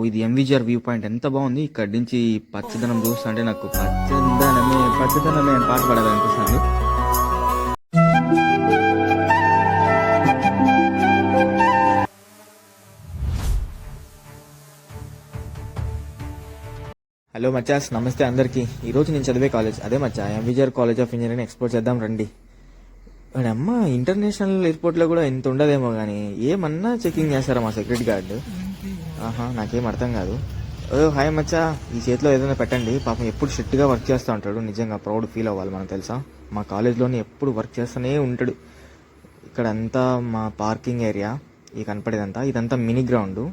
ఇది MVGR view point ఎంత బాగుంది. ఇక్కడ నుంచి పచ్చదనం చూస్తుంటే నాకు పచ్చదనమే పచ్చదనమే అని పాట పాడాలనిపిస్తుంది. హలో మచ్చాస్, నమస్తే అందరికీ. ఈరోజు నేను చదివే కాలేజ్ అదే మచ్చా, MVGR college of engineering explore చేద్దాం రండి. అమ్మ, ఇంటర్నేషనల్ ఎయిర్పోర్ట్లో కూడా ఇంత ఉండదేమో కానీ ఏమన్నా చెకింగ్ చేస్తారా మా సెక్యూరిటీ గార్డు? నాకేం అర్థం కాదు. హాయ్ మచ్చా, ఈ చేతిలో ఏదైనా పెట్టండి. పాపం ఎప్పుడు స్ట్రిక్ట్గా వర్క్ చేస్తూ ఉంటాడు. నిజంగా ప్రౌడ్ ఫీల్ అవ్వాలి మనం, తెలుసా. మా కాలేజ్లోని ఎప్పుడు వర్క్ చేస్తూనే ఉంటాడు. ఇక్కడ అంతా మా పార్కింగ్ ఏరియా, ఈ కనపడేదంతా ఇదంతా మినీ గ్రౌండ్.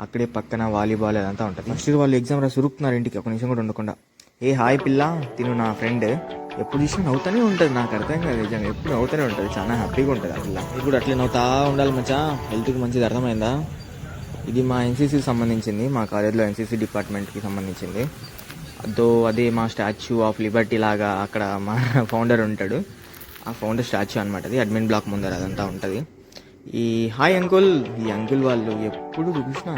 అక్కడే పక్కన వాలీబాల్ అదంతా ఉంటుంది. ఫస్ట్ ఇయర్ వాళ్ళు ఎగ్జామ్ రాసి ఉరుకుతున్నారు ఇంటికి, ఒక నిమిషం కూడా ఉండకుండా. హాయ్ పిల్ల, తిను నా ఫ్రెండ్. ఎప్పుడు చూసినా నవ్వుతూనే ఉంటుంది. నాకు అర్థం కాదు నిజంగా, ఎప్పుడు నవ్వుతూనే ఉంటుంది. చాలా హ్యాపీగా ఉంటుంది ఆ పిల్ల. ఇది కూడా అట్లే నవ్వుతా ఉండాలి మచ్చా, హెల్త్కి మంచిది. అర్థమైందా? ఇది మా ఎన్సీసీకి సంబంధించింది, మా కాలేజ్లో ఎన్సీసీ డిపార్ట్మెంట్కి సంబంధించింది. అదే మా స్టాచ్యూ ఆఫ్ లిబర్టీ లాగా అక్కడ మా ఫౌండర్ ఉంటాడు. ఆ ఫౌండర్ స్టాచ్యూ అనమాట. అది అడ్మిన్ బ్లాక్ ముందర అదంతా ఉంటుంది. ఈ హాయ్ అంకుల్, ఈ అంకుల్ వాళ్ళు ఎప్పుడు చూసినా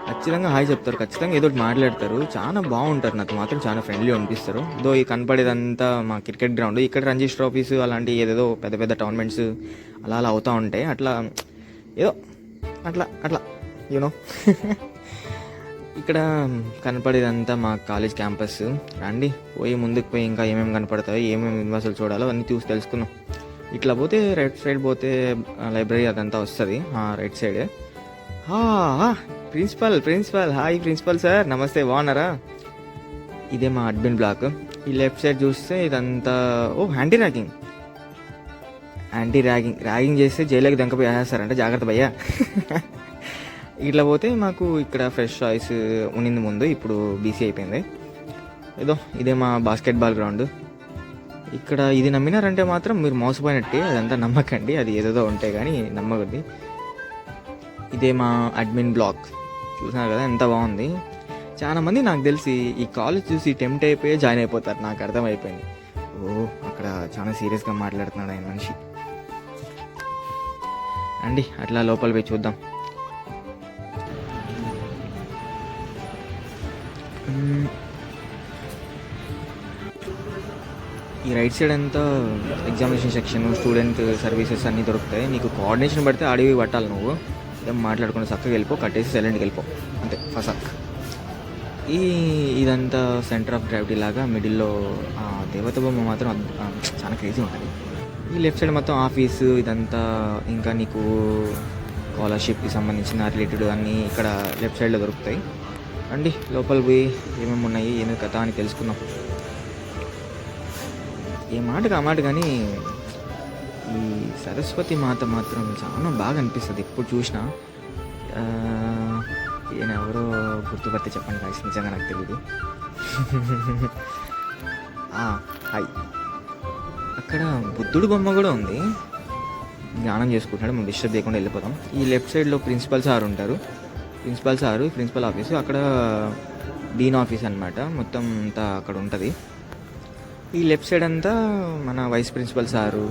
ఖచ్చితంగా హాయ్ చెప్తారు, ఖచ్చితంగా ఏదో మాట్లాడతారు. చాలా బాగుంటారు, నాకు మాత్రం చాలా ఫ్రెండ్లీ అనిపిస్తారు. ఈ కనపడేదంతా మా క్రికెట్ గ్రౌండ్. ఇక్కడ రంజీ ట్రోఫీస్ అలాంటి ఏదేదో పెద్ద పెద్ద టోర్నమెంట్స్ అలా అలా అవుతూ ఉంటాయి. అట్లా ఏదో అట్లా అట్లా యూనో ఇక్కడ కనపడేదంతా మా కాలేజ్ క్యాంపస్. రండి, పోయి ముందుకు పోయి ఇంకా ఏమేమి కనపడతాయో, ఏమేమి యూనివర్సిటీలు చూడాలో అన్నీ చూసి తెలుసుకుందాం. ఇట్లా పోతే రైట్ సైడ్ పోతే లైబ్రరీ అదంతా వస్తుంది, right side. Principal hi principal sir, నమస్తే, బాగున్నారా? ఇదే మా అడ్మిన్ బ్లాక్. ఈ లెఫ్ట్ సైడ్ చూస్తే ఇదంతా యాంటీ ర్యాగింగ్ చేస్తే జైలుకి దంకపోయి వేసేస్తారంటే, జాగ్రత్త భయ్యా. ఇట్లా పోతే మాకు ఇక్కడ ఫ్రెష్ చాయిస్ ఉన్నింది ముందు, ఇప్పుడు బీసీ అయిపోయింది. ఇదే మా బాస్కెట్బాల్ గ్రౌండ్. ఇక్కడ ఇది నమ్మినారంటే మాత్రం మీరు మోసపోయినట్టే, అదంతా నమ్మకండి, అది ఏదేదో ఉంటాయి కానీ నమ్మకండి. ఇదే మా అడ్మిన్ బ్లాక్, చూసినారు కదా ఎంత బాగుంది. చాలా మంది నాకు తెలిసి ఈ కాలేజ్ చూసి టెంప్ట్ అయిపోయి జాయిన్ అయిపోతారు, నాకు అర్థమైపోయింది. అక్కడ చాలా సీరియస్గా మాట్లాడుతున్నాడు ఆయన మనిషి. రండి అట్లా లోపల పోయి చూద్దాం. ఈ రైట్ సైడ్ అంతా ఎగ్జామినేషన్ సెక్షన్, స్టూడెంట్ సర్వీసెస్ అన్నీ దొరుకుతాయి. నీకు కోఆర్డినేషన్ పడితే అడిగి పట్టాలి, నువ్వు ఏం మాట్లాడుకుని చక్కగా వెళ్ళిపో, కట్టేసి సైలెంట్కి వెళ్ళిపో, అంతే ఫసక్. ఇదంతా సెంటర్ ఆఫ్ గ్రావిటీ లాగా మిడిల్లో దేవత బొమ్మ మాత్రం చాలా క్రేజీ ఉంటుంది. ఈ లెఫ్ట్ సైడ్ మొత్తం ఆఫీసు ఇదంతా, ఇంకా నీకు స్కాలర్షిప్కి సంబంధించిన రిలేటెడ్ అన్నీ ఇక్కడ లెఫ్ట్ సైడ్లో దొరుకుతాయి. రండి లోపల పోయి ఏమేమి ఉన్నాయి, ఏమేమి కథ అని తెలుసుకుందాం. ఏ మాటకు ఆ మాట కానీ ఈ సరస్వతి మాత మాత్రం చాలా బాగా అనిపిస్తుంది ఎప్పుడు చూసినా. ఈయన ఎవరో గుర్తుపడితే చెప్పండి గాయ్స్, నిజంగా నాకు తెలియదు. హాయ్, అక్కడ బుద్ధుడు బొమ్మ కూడా ఉంది, ధ్యానం చేసుకుంటున్నాడు. మనం డిస్టర్బ్ చేయకుండా వెళ్ళిపోతాం. ఈ లెఫ్ట్ సైడ్లో ప్రిన్సిపల్ సార్ ఉంటారు, ప్రిన్సిపల్ ఆఫీసు. అక్కడ డీన్ ఆఫీస్ అనమాట, మొత్తం అంతా అక్కడ ఉంటుంది. ఈ లెఫ్ట్ సైడ్ అంతా మన వైస్ ప్రిన్సిపల్ సారు,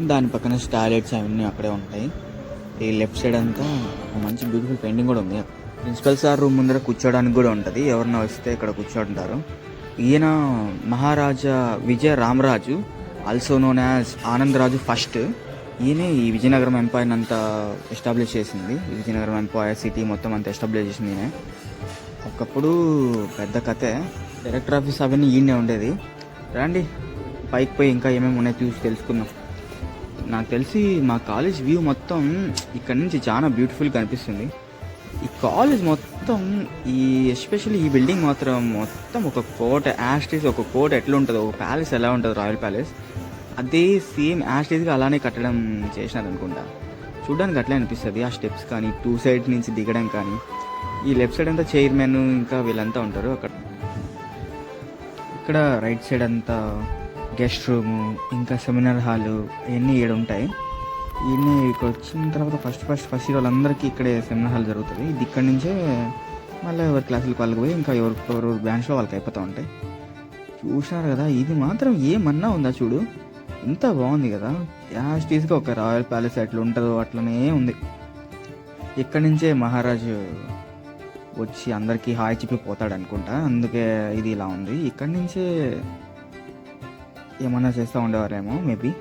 దాని పక్కన టాయిలెట్స్ అవన్నీ అక్కడే ఉంటాయి. ఈ లెఫ్ట్ సైడ్ అంతా మంచి బ్యూటిఫుల్ పెయింటింగ్ కూడా ఉంది. ప్రిన్సిపల్ సార్ రూమ్ ముందర కూర్చోడానికి కూడా ఉంటుంది, ఎవరన్నా వస్తే ఇక్కడ కూర్చోంటారు. ఈయన Maharaja Vijaya Ramaraju, also known as Anandaraju first. ఈయనే ఈ విజయనగరం ఎంపైర్ని అంతా ఎస్టాబ్లిష్ చేసింది. విజయనగరం ఎంపైర్ సిటీ మొత్తం అంతా ఎస్టాబ్లిష్ చేసింది ఈయనే. ఒకప్పుడు పెద్ద కథే, డైరెక్టర్ ఆఫీస్ అవన్నీ ఈయనే ఉండేది. రండి పైకి పోయి ఇంకా ఏమేమి ఉన్నాయో చూసి తెలుసుకుందాం. నాకు తెలిసి మా కాలేజ్ వ్యూ మొత్తం ఇక్కడ నుంచి చాలా బ్యూటిఫుల్గా కనిపిస్తుంది. ఈ కాలేజ్ మొత్తం ఎస్పెషల్లీ ఈ బిల్డింగ్ మొత్తం ఒక కోట, యాస్టీస్ ఒక కోట ఎట్లా ఉంటుందో, ఒక ప్యాలెస్ ఎలా ఉంటుంది, రాయల్ ప్యాలెస్, అదే సేమ్ యాస్టీస్గా అలానే కట్టడం చేసినారు అనుకుంటా. చూడడానికి అట్లా అనిపిస్తుంది. ఆ స్టెప్స్ కానీ, టూ సైడ్ నుంచి దిగడం కానీ. ఈ లెఫ్ట్ సైడ్ అంతా చైర్మన్ ఇంకా వీళ్ళంతా ఉంటారు. ఇక్కడ రైట్ సైడ్ అంతా గెస్ట్ రూము, ఇంకా సెమినార్ హాలు ఇవన్నీ ఇక్కడ ఉంటాయి. ఇవన్నీ ఇక్కడ వచ్చిన తర్వాత ఫస్ట్ ఇయర్ వాళ్ళందరికీ ఇక్కడే సెమినార్ హాల్ జరుగుతుంది. ఇది ఇక్కడ నుంచే మళ్ళీ ఎవరి క్లాసులకు వాళ్ళకి పోయి ఇంకా ఎవరు బ్రాంచ్లో వాళ్ళకి అయిపోతూ ఉంటాయి. చూసినారు కదా, ఇది మాత్రం ఏమన్నా ఉందా చూడు, ఇంత బాగుంది కదా. యాస్టీస్గా ఒక రాయల్ ప్యాలెస్ ఎట్లా ఉంటుందో అట్లనే ఉంది. ఇక్కడి నుంచే మహారాజు వచ్చి అందరికీ హాయ్ చెప్పి పోతాడు అనుకుంటా, అందుకే ఇది ఇలా ఉంది. ఇక్కడి నుంచే ఏమన్నా చేస్తూ ఉండేవారేమో మేబీ.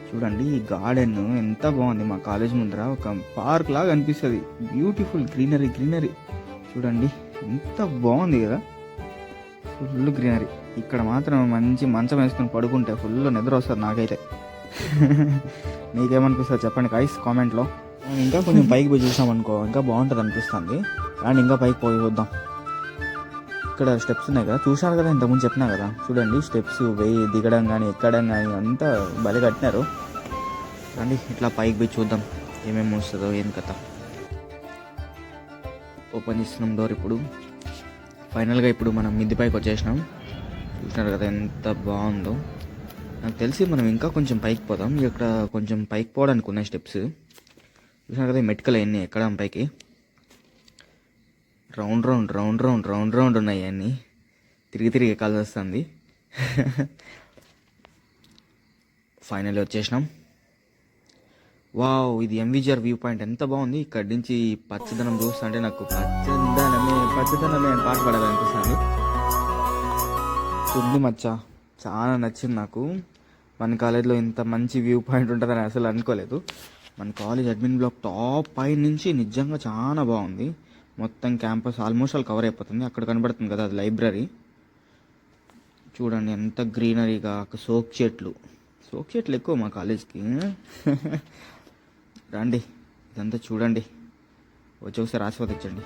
చూడండి ఈ గార్డెన్ ఎంత బాగుంది, మా కాలేజ్ ముందర ఒక పార్క్ లాగా అనిపిస్తుంది. బ్యూటిఫుల్ గ్రీనరీ గ్రీనరీ చూడండి ఎంత బాగుంది కదా, ఫుల్ గ్రీనరీ. ఇక్కడ మాత్రం మంచి మంచం వేసుకొని పడుకుంటే ఫుల్ నిద్ర వస్తుంది నాకైతే. మీకేమనిపిస్తుంది చెప్పండి గైస్ కామెంట్లో. ఇంకా కొంచెం పైకి పోయి చూసామనుకో ఇంకా బాగుంటుంది అనిపిస్తుంది. అండ్ ఇంకా పైకి పోయి చూద్దాం. ఇక్కడ స్టెప్స్ ఉన్నాయి కదా, చూశారు కదా ఇంతకుముందు చెప్పినా కదా. చూడండి స్టెప్స్ వెయ్యి దిగడం కానీ ఎక్కడం కానీ అంతా బలి కట్టినారు. రండి ఇట్లా పైకి పోయి చూద్దాం ఏమేమి వస్తుందో ఏం కథ. ఓపెన్ చేస్తున్నాం డోర్. ఇప్పుడు ఫైనల్గా ఇప్పుడు మనం మిద్ది పైకి వచ్చేసినాం. చూసినారు కదా ఎంత బాగుందో. నాకు తెలిసి మనం ఇంకా కొంచెం పైకి పోదాం. ఇక్కడ కొంచెం పైకి పోవడానికి ఉన్నాయి స్టెప్స్. చూసినారు కదా మెటికలు అన్నీ ఎక్కడం పైకి. Round round round round round round ఉన్నాయి అన్నీ, తిరిగి తిరిగి ఎక్కాల్సి వస్తుంది. ఫైనల్ వచ్చేసినాం. వావ్, ఇది ఎంవిజిఆర్ వ్యూ పాయింట్ ఎంత బాగుంది. ఇక్కడి నుంచి పచ్చదనం చూస్తుంటే నాకు పచ్చదనమే పచ్చదనమే అని పాట పాడాలనిపిస్తుంది. చూడండి మచ్చ, చాలా నచ్చింది నాకు. మన కాలేజ్లో ఇంత మంచి వ్యూ పాయింట్ ఉంటుందని అసలు అనుకోలేదు. మన కాలేజ్ అడ్మిన్ బ్లాక్ టాప్ పై నుంచి నిజంగా చాలా బాగుంది. మొత్తం క్యాంపస్ ఆల్మోస్ట్ ఆల్ కవర్ అయిపోతుంది. అక్కడ కనబడుతుంది కదా అది లైబ్రరీ. చూడండి ఎంత గ్రీనరీగా, సోక్ చెట్లు ఎక్కువ మా కాలేజ్కి. రండి ఇదంతా చూడండి, వచ్చి ఒకసారి ఆస్వాదించండి.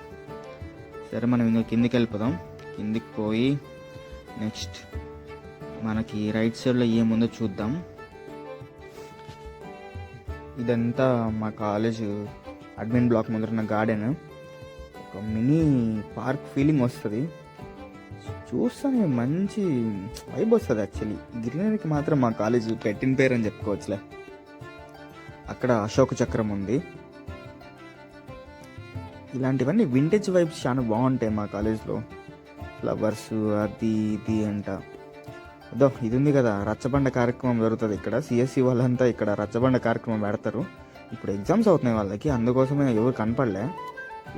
సరే మనం ఇంకా కిందికి వెళ్ళిపోదాం. కిందికి పోయి నెక్స్ట్ మనకి రైట్ సైడ్లో ఏముందో చూద్దాం. ఇదంతా మా కాలేజ్ అడ్మిన్ బ్లాక్ ముందరున్న గార్డెన్. ఒక మినీ పార్క్ ఫీలింగ్ వస్తుంది. చూస్తానే మంచి వైబ్ వస్తుంది. యాక్చువల్లీ గ్రీనరీకి మాత్రం మా కాలేజ్ పెట్టిన పేరు అని చెప్పుకోవచ్చులే. అక్కడ అశోక చక్రం ఉంది. ఇలాంటివన్నీ వింటేజ్ వైబ్స్ చాలా బాగుంటాయి మా కాలేజ్లో. ఫ్లవర్స్ అది ఇది అంట. అదో ఇది ఉంది కదా, రచ్చబండ కార్యక్రమం జరుగుతుంది ఇక్కడ. సిఎస్సి వాళ్ళంతా ఇక్కడ రచ్చబండ కార్యక్రమం పెడతారు. ఇప్పుడు ఎగ్జామ్స్ అవుతున్నాయి వాళ్ళకి, అందుకోసమే ఎవరు కనపడలే.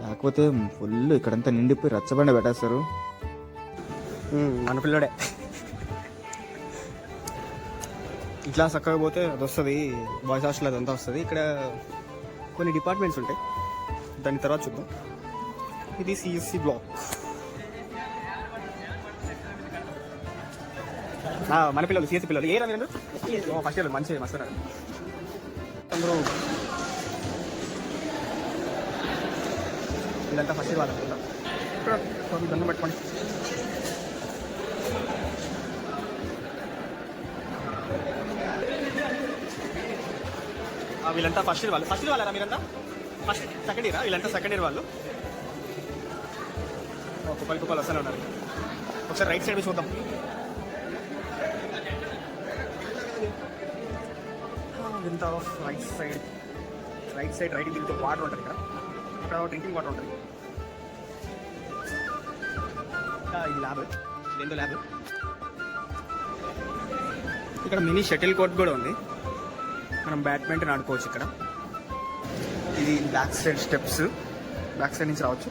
లేకపోతే ఫుల్ ఇక్కడంతా నిండిపోయి రచ్చబండ పెట్టేస్తారు. మన పిల్లడే ఇట్లా చక్కగా పోతే అది వస్తుంది, బాయ్స్ హాస్టల్ అదంతా వస్తుంది. ఇక్కడ కొన్ని డిపార్ట్మెంట్స్ ఉంటాయి, దాని తర్వాత చూద్దాం. ఇది సిఎస్సి బ్లాక్. మన పిల్లలు సిఎస్సి పిల్లలు. ఏ రండి ఫస్ట్ ఇయర్ మంచి మస్తున్నారు అందరూ. వీళ్ళంతా ఫస్ట్ ఇయర్ వాళ్ళు ఇక్కడ దండం పెట్టుకోండి. వీళ్ళంతా ఫస్ట్ ఇయర్ వాళ్ళరా మీరంతా? ఫస్ట్ సెకండ్ ఇయరా? వీళ్ళంతా సెకండ్ ఇయర్ వాళ్ళు. కుప్పలు వస్తూనే ఉన్నారు. ఒకసారి రైట్ సైడ్ చూద్దాం. ఇంత రైట్ సైడ్ రైటింగ్ వాటర్ ఉంటుంది. ఇక్కడ డ్రింకింగ్ వాటర్ ఉంటుంది. ఇది ల్యాబ్, ఇదేందో ల్యాబ్. ఇక్కడ మినీ షటిల్ కోర్ట్ కూడా ఉంది, మనం బ్యాడ్మింటన్ ఆడుకోవచ్చు ఇక్కడ. ఇది back side steps, back side నుంచి రావచ్చు.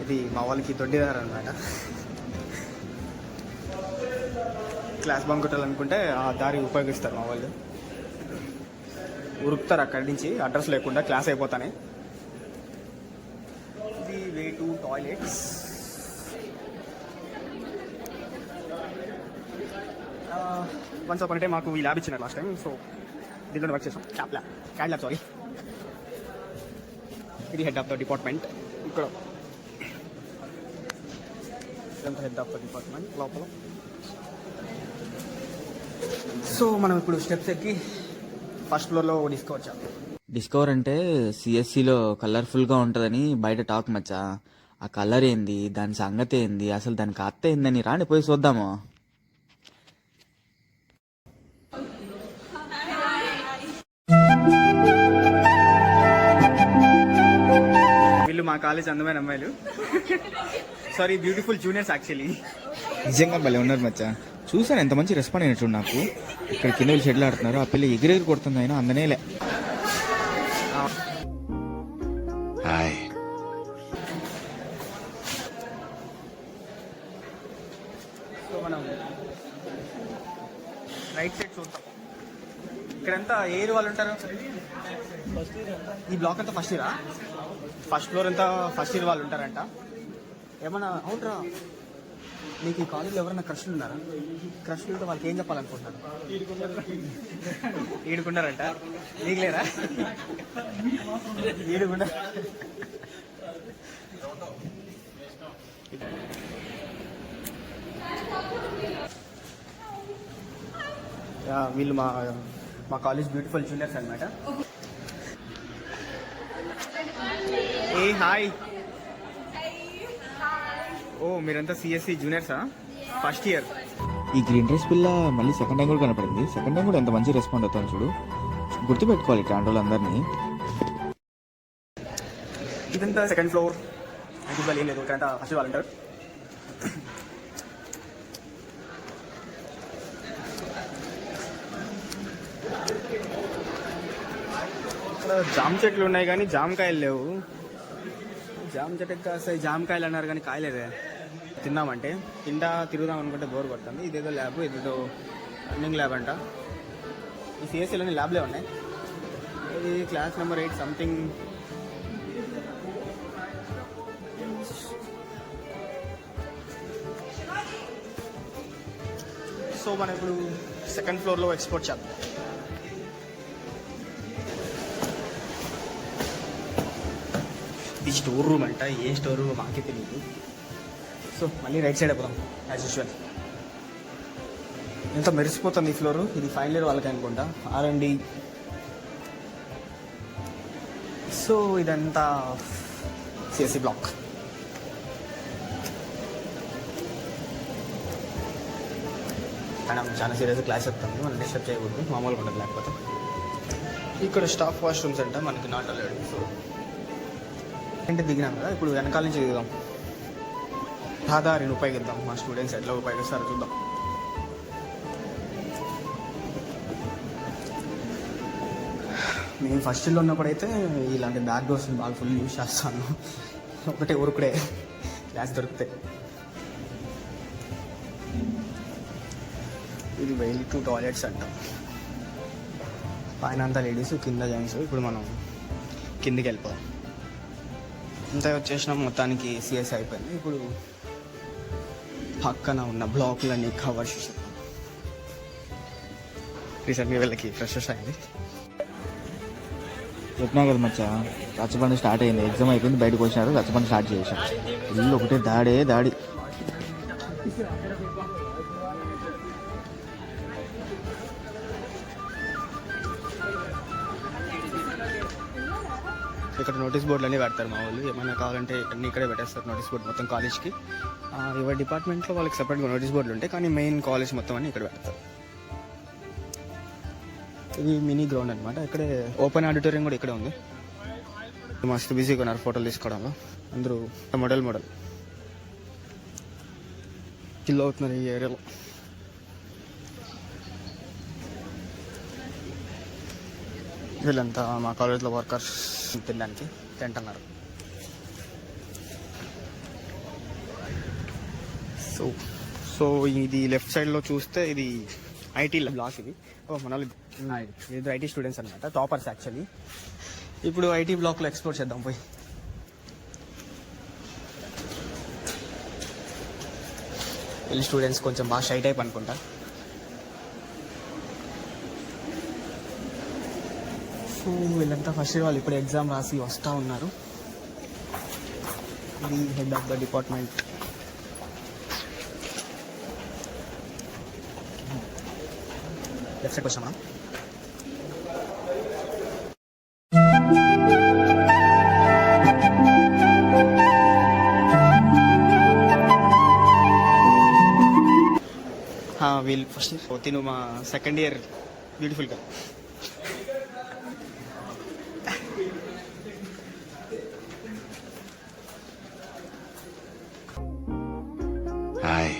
ఇది మా వాళ్ళకి దొడ్డిదారు అనమాట. క్లాస్ బంక్ కొట్టాలనుకుంటే ఆ దారి ఉపయోగిస్తారు మా వాళ్ళు. ఉరుకుతారు అక్కడి నుంచి అడ్రస్ లేకుండా, క్లాస్ అయిపోతానే. ఇది way to toilets. Once upon a time మాకు ఈ ల్యాబ్ ఇచ్చినారు లాస్ట్ టైం, సో దీంట్లో వర్క్ చేసాం. CAD lab sorry. ఇది హెడ్ ఆఫ్ ద డిపార్ట్మెంట్. ఇక్కడ ఇదంతా హెడ్ ఆఫ్ ద డిపార్ట్మెంట్ లోపల. సో మనం ఇప్పుడు స్టెప్స్ ఎక్కి ఫస్ట్ ఫ్లోర్లో డిస్కవర్ అంటే సిఎస్సిలో కలర్ఫుల్గా ఉంటుందని బయట టాక్ మచ్చా. ఆ కలర్ ఏంది, దాని సంగతి ఏంది, అసలు దానికి అత్త ఏందని రాని పోయి చూద్దాము. వీళ్ళు మా కాలేజ్ అందమైన అమ్మాయిలు. Sorry, beautiful juniors actually. నిజంగా భలే ఉన్నారు మచ్చా. చూసాను ఎంత మంచి రెస్పాండ్ అయినట్టు నాకు. ఇక్కడ కింద షెడ్లు ఆడుతున్నారు, ఆ పిల్ల ఎగిరెగిరి కొడుతుంది, అయినా అందనేలే. సో మనం రైట్ సైడ్ చూద్దాం. ఇక్కడంతా ఏ ఇయర్ వాళ్ళు ఉంటారు? ఈ బ్లాక్ అంతా ఫస్ట్ ఇయరా? ఫస్ట్ ఫ్లోర్ అంతా ఫస్ట్ ఇయర్ వాళ్ళు ఉంటారంట. ఏమన్నా అవునరా, మీకు ఈ కాలేజీలో ఎవరైనా క్రష్లు ఉన్నారా? క్రష్లు ఉంటే వాళ్ళకి ఏం చెప్పాలనుకుంటున్నారు? ఈడుకున్నారంట. నీకు లేరా? ఈడుకున్నారు. వీళ్ళు మా కాలేజ్ బ్యూటిఫుల్ జూనియర్స్ అనమాట. ఏ హాయ్. ఓ మీరంతా సిఎస్సి జూనియర్సా? First year. ఈ గ్రీన్ డ్రెస్ పిల్ల మళ్ళీ సెకండ్ టైం కూడా కనపడింది. సెకండ్ టైం కూడా ఎంత మంచి రెస్పాండ్ అవుతాను చూడు. గుర్తుపెట్టుకోవాలి ఇట్లాంటి వాళ్ళందరినీ. ఇదంతా సెకండ్ ఫ్లోర్. వాళ్ళు ఏం లేదు, ఇక్కడంతా ఫస్ట్ వాళ్ళు ఉంటారు. ఇక్కడ జామ చెట్లు ఉన్నాయి కానీ జామకాయలు లేవు. జామ చెట్టుకి కాస్తాయి జామకాయలు అన్నారు కానీ కాయలేదే. తిందామంటే తిరుగుదాం అనుకుంటే బోర్ పడుతుంది. ఇదేదో ల్యాబ్, ఇదేదో రన్నింగ్ ల్యాబ్ అంట. ఈ సిఎస్సీలోని ల్యాబ్లే ఉన్నాయి. ఇది క్లాస్ నెంబర్ 8 సంథింగ్. సో మనం ఇప్పుడు సెకండ్ ఫ్లోర్లో ఎక్స్పోర్ట్ చేద్దాం. ఇది స్టోర్ రూమ్ అంట. ఏ స్టోర్ రూమ్ మాకే తెలియదు. సో మళ్ళీ రైట్ సైడ్ అయిపోదాం యాజ్ యూజువల్. ఎంత మెరిసిపోతుంది ఈ ఫ్లోరు. ఇది ఫైనల్ ఇయర్ వాళ్ళకి అనుకుంటా, R&D. సో ఇదంతా సిఎస్సి బ్లాక్. కానీ చాలా సీరియస్గా క్లాస్ చెప్తాము, మనం డిస్టర్బ్ చేయకూడదు, మామూలుగా ఉండదు లేకపోతే. ఇక్కడ స్టాఫ్ వాష్రూమ్స్ అంట, మనకి నాట్ అలౌడ్. సో అంటే దిగినాం కదా, ఇప్పుడు వెనకాల నుంచి దిగుదాం. రహదారిని ఉపయోగిద్దాం. మా స్టూడెంట్స్ ఎట్లా ఉపయోగిస్తారో చూద్దాం. మేము ఫస్ట్ ఇయర్లో ఉన్నప్పుడైతే ఇలాంటి బ్యాక్ డోర్స్ని బాగా ఫుల్ యూజ్ చేస్తాను. ఒకటే ఊరుకుడే క్లాస్ దొరుకుతాయి. ఇది వెయిల్ 2 టాయిలెట్స్ అంట. పైన అంతా లేడీస్, కింద జెంట్స్. ఇప్పుడు మనం కిందికి వెళ్ళిపోదాం. ఇంత వచ్చేసినాం, మొత్తానికి సిఎస్ అయిపోయింది. ఇప్పుడు పక్కన ఉన్న బ్లాక్లన్నీ కవర్ చేసాం. రీసెంట్గా వీళ్ళకి ఫ్రెషర్స్ అయింది. చెప్పినా కదా మచ్చా, రచ్చబండి స్టార్ట్ అయింది. ఎగ్జామ్ అయిపోయింది, బయటకు వచ్చినారు, రచ్చబండి స్టార్ట్ చేసాం. ఇల్లు ఒకటే దాడి. ఇక్కడ నోటీస్ బోర్డులు అన్నీ పెడతారు మా వాళ్ళు. ఏమైనా కావాలంటే అన్నీ ఇక్కడే పెట్టేస్తారు నోటీస్ బోర్డు మొత్తం కాలేజ్కి. ఎవరి డిపార్ట్మెంట్లో వాళ్ళకి సపరేట్గా నోటీస్ బోర్డులు ఉంటాయి, కానీ మెయిన్ కాలేజ్ మొత్తం అన్నీ ఇక్కడ పెడతారు. ఇది మినీ గ్రౌండ్ అనమాట. ఇక్కడే ఓపెన్ ఆడిటోరియం కూడా ఇక్కడే ఉంది. మస్తు బిజీగా ఉన్నారు ఫోటోలు తీసుకోవడంలో. అందరూ మోడల్ కిల్ అవుతున్నారు ఈ ఏరియాలో. వీళ్ళంతా మా కాలేజ్లో వర్కర్స్ తినడానికి టెంట్ అన్నారు. సో ఇది లెఫ్ట్ సైడ్లో చూస్తే ఇది ఐటీ బ్లాక్. ఇది మన ఇది ఐటీ స్టూడెంట్స్ అనమాట, టాపర్స్ యాక్చువల్లీ. ఇప్పుడు ఐటీ బ్లాక్లో ఎక్స్ప్లోర్ చేద్దాం పోయి. వీళ్ళు స్టూడెంట్స్ కొంచెం బాగా షై టైప్ అనుకుంటా. సో వీళ్ళంతా ఫస్ట్ ఇయర్ వాళ్ళు ఇప్పుడు ఎగ్జామ్ రాసి వస్తూ ఉన్నారు. ఇది head of the department. Left సైడ్కి వచ్చాం మనం. వీళ్ళు ఫస్ట్ తిను మా సెకండ్ ఇయర్ బ్యూటిఫుల్గా. హాయ్.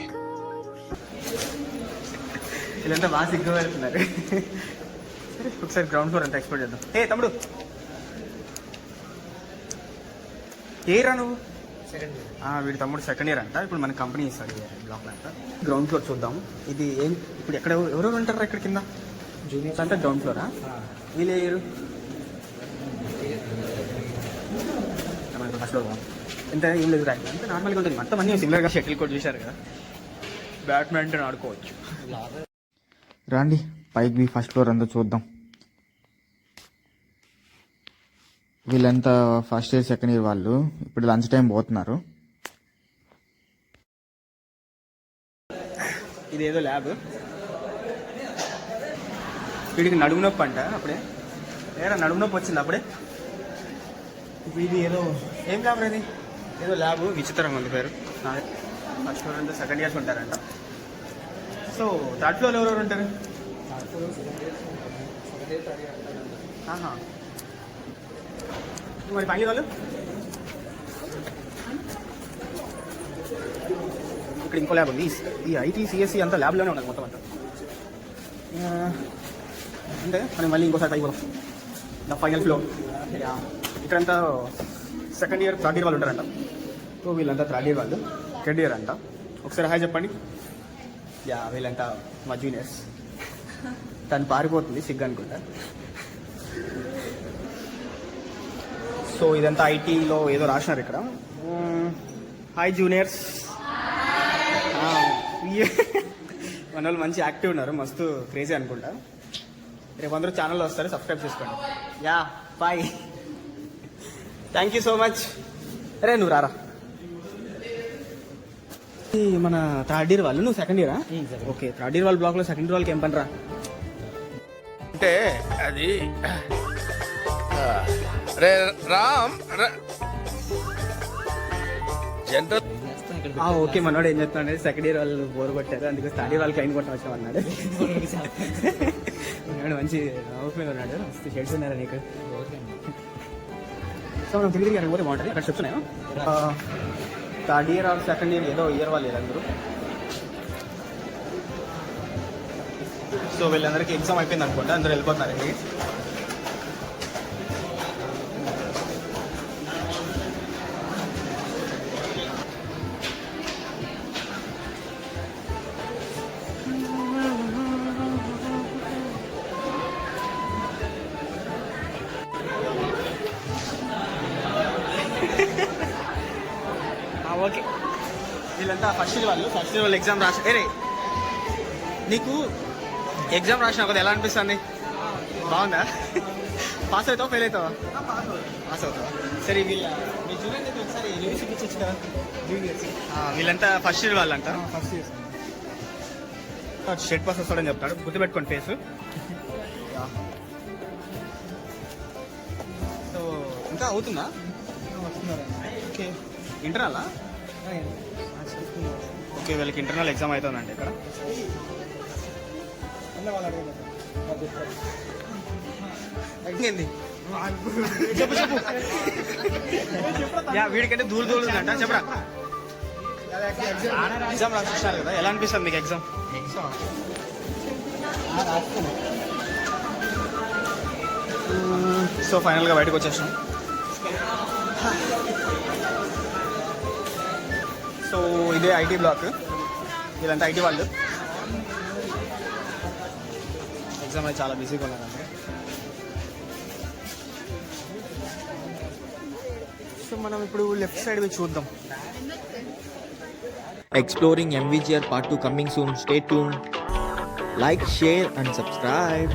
వీళ్ళంతా బాగా సిగ్గు పెడుతున్నారు. సరే ఒకసారి గ్రౌండ్ ఫ్లోర్ అంతా ఎక్స్ప్లోర్ చేద్దాం. ఏ తమ్ముడు, ఏరా నువ్వు వీడి తమ్ముడు సెకండ్ ఇయర్ అంట. ఇప్పుడు మన కంపెనీ ఇస్తాడు బ్లాక్లో అంట. గ్రౌండ్ ఫ్లోర్ చూద్దాం. ఇది ఏం ఇప్పుడు ఎక్కడ ఎవరెవరు ఉంటారా ఇక్కడ కింద? జూనియర్స్ అంటే గ్రౌండ్ ఫ్లోరా? వీళ్ళు వేయరు ఫస్ట్ ఫ్లోర్ ఎంత ఏం లేదు ర్యాంక్ అంటే నార్మల్గా ఉంటుంది. మొత్తం అన్నీ సిమిలర్గా షటిల్ కోర్ట్ చూశారు కదా, బ్యాడ్మింటన్ ఆడుకోవచ్చు. రండి పైకి ఫస్ట్ ఫ్లోర్ అంతా చూద్దాం. వీళ్ళంతా ఫస్ట్ ఇయర్ సెకండ్ ఇయర్ వాళ్ళు ఇప్పుడు లంచ్ టైం పోతున్నారు. ఇదేదో ల్యాబ్. వీడికి నడుము నొప్పి అంట. అప్పుడే నడుము నొప్పి వచ్చింది అప్పుడే. ఇది ఏదో ఏం ల్యాబ్ అది? ఏదో ల్యాబ్ విచిత్రంగా ఉంది పేరు. ఫస్ట్ ఫ్లోర్ అంతా సెకండ్ ఇయర్స్ ఉంటారంట. సో థర్డ్ ఫ్లోర్ ఎవరెవరు ఉంటారు? మరి పని వాళ్ళు ఇక్కడ ఇంకో ల్యాబ్ ఉంది. ఈ ఐటీ సిఎస్సి అంతా ల్యాబ్లోనే ఉన్నది మొత్తం అంతా. అంటే మనం మళ్ళీ ఇంకోసారి పైకి పోదాం. The final floor. ఇక్కడంతా సెకండ్ ఇయర్ థర్డ్ ఇయర్ వాళ్ళు ఉంటారంట. సో వీళ్ళంతా థర్డ్ ఇయర్ వాళ్ళు, థర్డ్ ఇయర్ అంట. ఒకసారి హాయ్ చెప్పండి. వీళ్ళంతా మా జూనియర్స్. తను పారిపోతుంది సిగ్గు అనుకుంటా. సో ఇదంతా ఐటీలో ఏదో రాసినారు ఇక్కడ. Hi juniors. మన వాళ్ళు మంచి యాక్టివ్ ఉన్నారు, మస్తు క్రేజీ అనుకుంటా. రేపు అందరూ ఛానల్లో వస్తారు, సబ్స్క్రైబ్ చేసుకోండి. Bye. Thank you so much. అరే నువ్వు రారా. మన థర్డ్ ఇయర్ వాళ్ళు, నువ్వు సెకండ్ ఇయరా? ఓకే, థర్డ్ ఇయర్ వాళ్ళ బ్లాక్లో సెకండ్ ఇయర్ వాళ్ళకి ఏం పని రా? అంటే అది రే రామ్ జనరల్. ఓకే, మనోడు ఏం చెప్తున్నాడు, సెకండ్ ఇయర్ వాళ్ళు బోర్ కొట్టారు, అందుకే థర్డ్ ఇయర్ వాళ్ళు క్లైన్ కొట్టడం వచ్చాం అన్నాడు. మంచి నవ్వుకుని ఉన్నాడు. మస్తు షెడ్స్ ఉన్నారా నీకు? సో మనం తిరిగి అక్కడ పోతే బాగుంటుంది. అక్కడ చెప్తున్నాయా third year or second year ఏదో ఇయర్ వాళ్ళు అందరూ. సో వీళ్ళందరికీ ఎగ్జామ్ అయిపోయింది అనుకుంటా, అందరూ వెళ్ళిపోతున్నారు. ఓకే, వీళ్ళంతా ఫస్ట్ ఇయర్ వాళ్ళు ఎగ్జామ్ రాసి. నీకు ఎగ్జామ్ రాసిన ఒకటి ఎలా అనిపిస్తుంది? బాగుందా? పాస్ అవుతావా ఫెయిల్ అవుతావా? పాస్ అవుతావా? సరే మీ జూనియర్ అయితే ఒకసారి రివ్యూస్ ఇప్పించచ్చు కదా. వీళ్ళంతా ఫస్ట్ ఇయర్ వాళ్ళంట. ఫస్ట్ ఇయర్ షెడ్ పాస్ వస్తాడని చెప్తాడు, గుర్తుపెట్టుకోండి ఫేస్. సో ఇంకా అవుతుందా? ఓకే, ఇంటర్నలా? ఓకే, వీళ్ళకి ఇంటర్నల్ ఎగ్జామ్ అవుతుందండి ఇక్కడ. చెప్పు చెప్పు. వీడికంటే దూరం ఉందంట. చెప్పరా. ఎగ్జామ్ రాసిస్తారు కదా, ఎలా అనిపిస్తుంది మీకు ఎగ్జామ్? సో ఫైనల్గా బయటకు వచ్చేసాం. సో ఇదే ఐటీ బ్లాక్. వీళ్ళంతా ఐటీ వాళ్ళు. ఎగ్జామ్ అయితే చాలా బిజీగా ఉన్నారండి. సో మనం ఇప్పుడు లెఫ్ట్ సైడ్ చూద్దాం. Exploring MVGR Part 2 coming soon. Stay tuned. Like, share and subscribe.